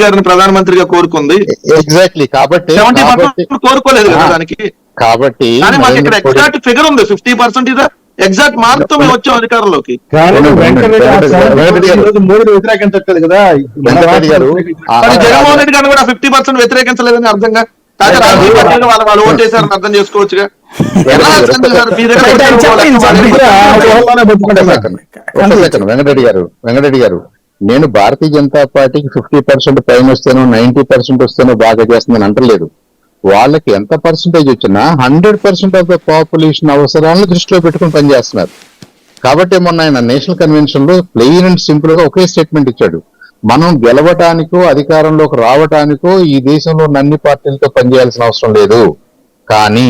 గారిని ప్రధానమంత్రిగా కోరుకుంది. ఎగ్జాక్ట్లీ. కాబట్టి కోరుకోలేదు కదా దానికి. కాబట్టి కానీ మాకు ఇక్కడ ఎగ్జాక్ట్ ఫిగర్ ఉంది. 50% ఇదా ఎగ్జాక్ట్ మార్క్తో మేము వచ్చాం అధికారంలోకి. మోడీ వ్యతిరేకించట్లేదు కదా వెంకటరెడ్డి గారు. జగన్మోహన్ రెడ్డి గారిని కూడా 50% వ్యతిరేకించలేదని అర్థంగా కాదు. రాజకీయ పార్టీలు వాళ్ళు ఓట్ చేశారని అర్థం చేసుకోవచ్చుగా. వెంకటరెడ్డి గారు, నేను భారతీయ జనతా పార్టీకి 50% పైన వస్తేనో 90% వస్తేనో బాగా చేస్తుందని అంటలేదు. వాళ్ళకి ఎంత పర్సంటేజ్ వచ్చినా 100% ఆఫ్ ద పాపులేషన్ అవసరాలను దృష్టిలో పెట్టుకుని పనిచేస్తున్నారు. కాబట్టి మొన్న ఆయన నేషనల్ కన్వెన్షన్ లో ప్లెయిన్ అండ్ సింపుల్ గా ఒకే స్టేట్మెంట్ ఇచ్చాడు. మనం గెలవటానికో అధికారంలోకి రావటానికో ఈ దేశంలో అన్ని పార్టీలతో పనిచేయాల్సిన అవసరం లేదు. కానీ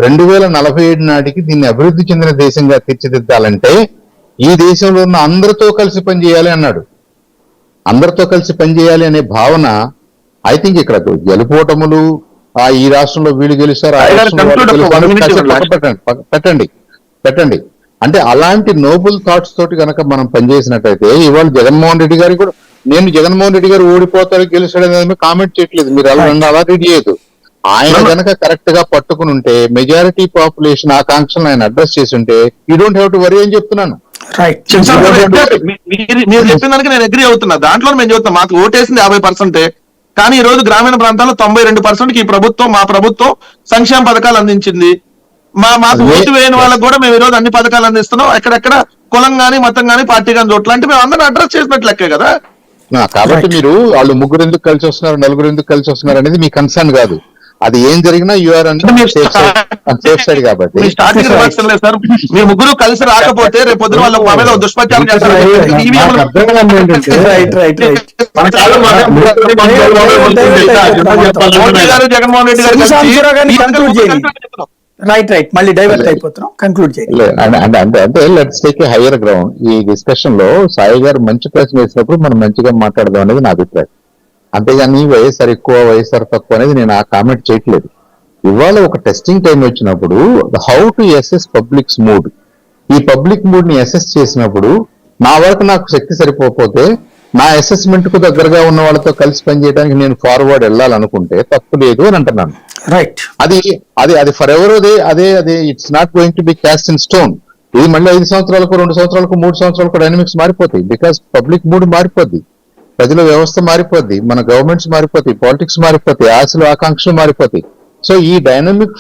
2047 నాటికి దీన్ని అభివృద్ధి చెందిన దేశంగా తీర్చిదిద్దాలంటే ఈ దేశంలో ఉన్న అందరితో కలిసి పనిచేయాలి అన్నాడు. అందరితో కలిసి పనిచేయాలి అనే భావన ఐ థింక్ ఇక్కడ గెలుపోటములు ఈ రాష్ట్రంలో వీళ్ళు గెలుస్తారు పెట్టండి అంటే అలాంటి నోబుల్ థాట్స్ తోటి కనుక మనం పనిచేసినట్టయితే ఇవాళ జగన్మోహన్ రెడ్డి గారికి కూడా నేను జగన్మోహన్ రెడ్డి గారు ఓడిపోతారు గెలుస్తాడు అనేది కామెంట్ చేయట్లేదు. మీరు అలా రెడీ చేయదు. ఆయన కనుక కరెక్ట్ గా పట్టుకుని ఉంటే మెజారిటీ పాపులేషన్ ఆకాంక్షలను ఆయన అడ్రస్ చేసి ఉంటే you don't have to worry అని చెప్తున్నాను. మీరు చెప్పిన దానికి నేను అగ్రీ అవుతున్నా. దాంట్లో మేము చెప్తాం మాకు ఓటేసింది 50%. కానీ ఈ రోజు గ్రామీణ ప్రాంతాల్లో 92% ఈ ప్రభుత్వం మా ప్రభుత్వం సంక్షేమ పథకాలు అందించింది. మాకు ఓటు వేయని వాళ్ళకి కూడా మేము ఈ రోజు అన్ని పథకాలు అందిస్తున్నాం. ఎక్కడెక్కడ కులం గానీ మతం గానీ పార్టీ గానీ చోట్ల అంటే మేము అందరం అడ్రస్ చేసినట్లు లెక్కే కదా. కాబట్టి మీరు వాళ్ళు ముగ్గురు ఎందుకు కలిసి వస్తున్నారు, నలుగురు ఎందుకు కలిసి వస్తున్నారు అనేది మీ కన్సర్న్ కాదు. అది ఏం జరిగినా యూఆర్ సేఫ్ సైడ్ కాబట్టి సార్ మీ ముగ్గురు కలిసి రాకపోతే రేపు పొద్దున వాళ్ళు మా మీద దుష్ప్రచారం చేస్తారు. జగన్మోహన్ రెడ్డి గారు రైట్ మళ్ళీ డైవర్ట్ అయిపోతున్నాం. కంక్లూడ్ చేయాలి అంటే let's take a hire ground. ఈ డిస్కషన్ లో సాయి గారు మంచి ప్రశ్న వేసినప్పుడు మనం మంచిగా మాట్లాడదాం అనేది నా అభిప్రాయం. అంతేగాని వైఎస్ఆర్ ఎక్కువ వైఎస్ఆర్ తక్కువ అనేది నేను ఆ కామెంట్ చేయట్లేదు. ఇవాళ ఒక టెస్టింగ్ టైం వచ్చినప్పుడు how to assess public's mood, ఈ పబ్లిక్ మూడ్ ని అసెస్ చేసినప్పుడు నా వరకు నాకు శక్తి సరిపోతే నా అసెస్మెంట్ కు దగ్గరగా ఉన్న వాళ్ళతో కలిసి పనిచేయడానికి నేను ఫార్వర్డ్ వెళ్ళాలనుకుంటే తప్పు లేదు అని అంటున్నాను. రైట్. అది ఫర్ ఎవర్ అదే it's not going to be caste in stone. ఇది మళ్ళీ 5 సంవత్సరాలకు 2 సంవత్సరాలకు 3 సంవత్సరాలకు డైనమిక్స్ మారిపోతాయి. బికాస్ పబ్లిక్ మూడ్ మారిపోద్ది, ప్రజల వ్యవస్థ మారిపోద్ది, మన గవర్నమెంట్స్ మారిపోతాయి, పాలిటిక్స్ మారిపోతాయి, ఆశలు ఆకాంక్షలు మారిపోతాయి. సో ఈ డైనమిక్